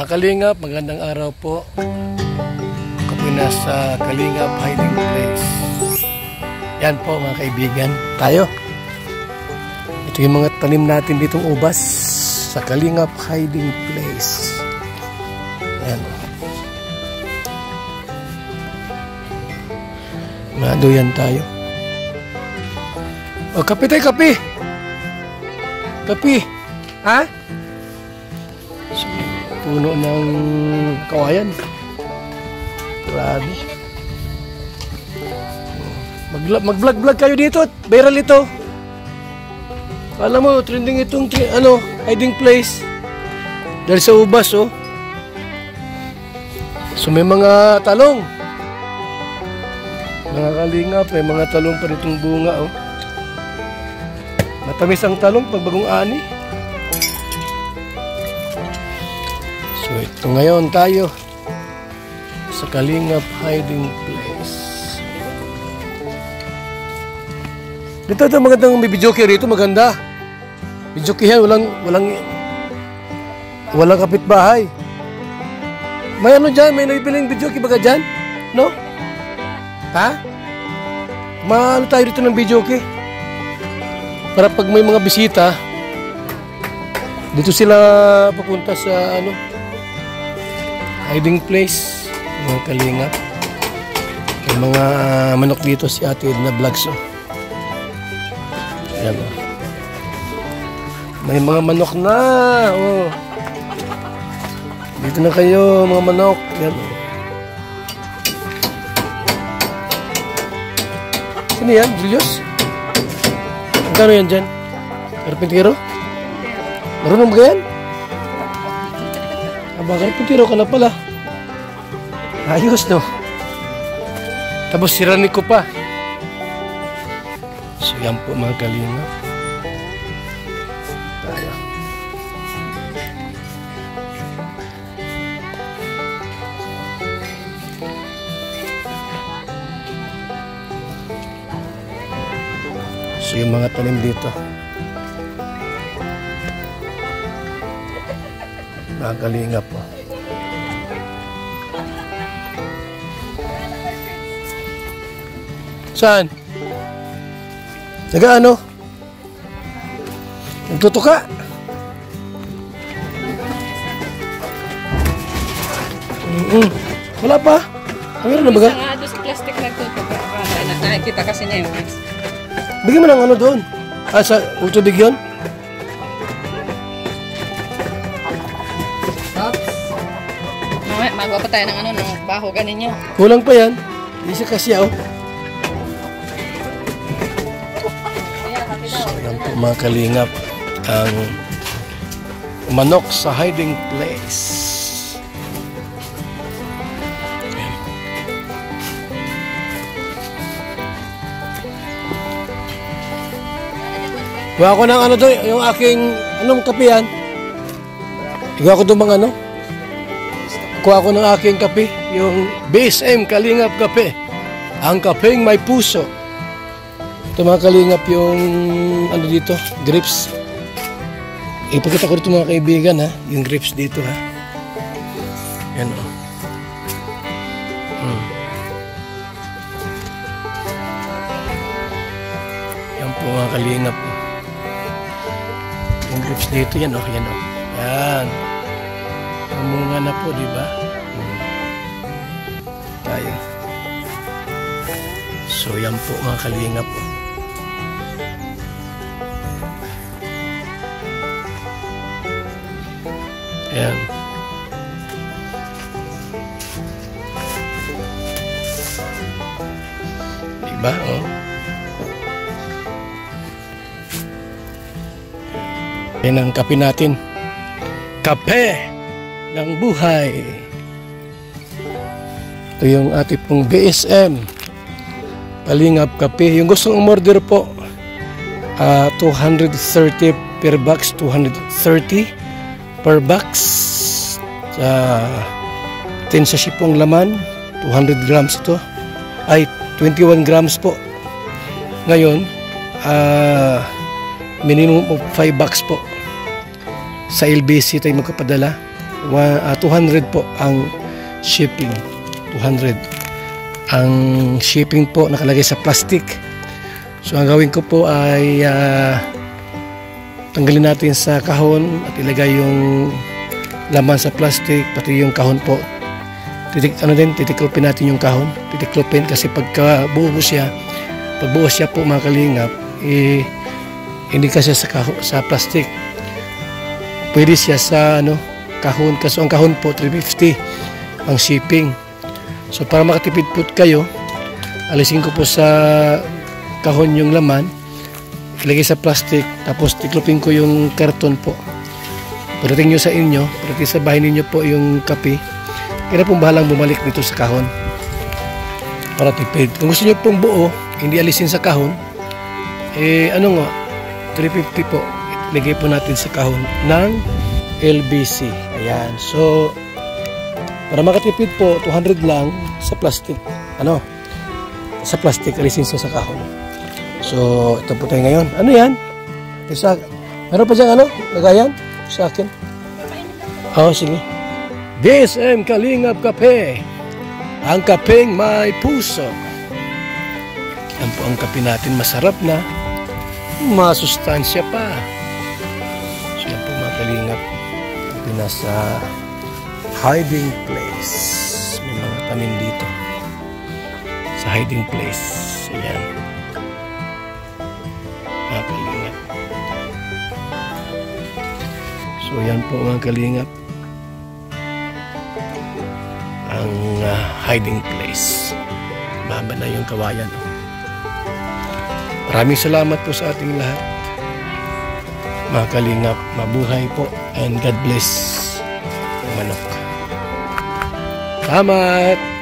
Mga Kalingap, magandang araw po. Ako po nasa Kalingap Hiding Place. Yan po mga kaibigan. Tayo. Ito yung mga tanim natin ditong ubas sa Kalingap Hiding Place. Yan. Madoyan tayo. O, kape tayo, kape. Kape. Ha? Puno ng kawayan. Grabe. Mag-vlog kayo dito. Viral ito. Alam mo, trending itong hiding place. Dahil sa ubas, oh. So may mga talong. Mga Kalingap, may mga talong pa ritong bunga, oh. Matamis ang talong pag bagong ani. So ito ngayon tayo sa Kalingap Hiding Place. Dito ito magandang may videoke rito, maganda. Videokehan, walang kapitbahay. May ano dyan, may nabibiling videoke baga dyan? No? Ha? Maano tayo dito ng videoke? Para pag may mga bisita, dito sila papunta sa hiding place, mga Kalingap. May mga manok dito si Ate Edna Vlogs. Ayan, oh. May mga manok na. Oh. Dito na kayo, mga manok. Ayan, oh. Sino yan, Julius? Magkano yan dyan? Karpintero? Marunong ba yan? Karpintero ka na pala. Ayos, no? Tapos siranik ko pa. So yan po mga Kalingap. Tayo. So yung mga tanim dito. Mga Kalingap po. Saan? Nag-ano? Nagtutuka? Wala pa? Mayroon na baga? Nga doon sa plastic nagtutuka. Nakikita kasi niya yung mas. Bigyan mo ng ano doon. Sa tubig yun? Mamaya, magawa pa tayo ng ng baho ganin niya. Kulang pa yan. Hindi siya kasi, oh. So, yan po mga Kalingap, ang manok sa hiding place. Ayan. Gawa ko ng doon, yung aking, kape yan? Gawa ko doon mga kuha ko ng aking kape, yung BSM Kalingap kape. Ang kapeng may puso. Ito mga Kalingap yung dito, grapes. Ipakita ko dito mga kaibigan, ha, yung grapes dito, ha. Yan, o. Yan po mga Kalingap. Yung grapes dito, yan, o. Yan, o. Yan. Mamunga na po, di ba? Tayo. So, yan po mga Kalingap po. Ayan. Diba, oh? Yan ang kape natin. Kape ng buhay. Ito yung ating pong BSM Kalingap kape. Yung gustong umorder po, 230 per box, 230 per box. 10 sachet pong laman, 200 grams ito. Ay, 21 grams po. Ngayon, minimum of 5 bucks po. Sa LBC tayo magkapadala. 200 po ang shipping. 200. Ang shipping po nakalagay sa plastic. So ang gawin ko po ay tanggalin natin sa kahon at ilagay yung laman sa plastic, pati yung kahon po. Titiklopin natin yung kahon. Titiklopin kasi pagka buhos siya po mga kalingap, hindi kasi sa plastic. Pwede siya sa kahon. Kasi ang kahon po 350 ang shipping. So para makatipid po kayo, alisin ko po sa kahon yung laman, ilagay sa plastic, tapos tiklopin ko yung karton po. Pagdating nyo sa inyo, pagdating sa bahay ninyo po yung kape, kaya pong bahalang bumalik dito sa kahon para tipid. Kung gusto nyo pong buo, hindi alisin sa kahon, 350 po, ilagay po natin sa kahon ng LBC. Ayan, so para makatipid po, 200 lang sa plastic. Sa plastic, alisin siya sa kahon. So, ito po tayo ngayon. Ano yan? Meron pa dyan lagayan? Sa akin? Sige. BSM Kalingap Kape. Ang kapeng may puso. Yan po ang kape natin. Masarap na. Masustansya pa. So, yan po mga Kalingap. Kape nasa hiding place. May mga tanim dito. Sa hiding place. Ayan. Mga Kalingap. So yan po mga Kalingap. Ang hiding place. Baba na yung kawayan. Maraming salamat po sa ating lahat. Mga Kalingap, mabuhay po and God bless. Manok. Salamat!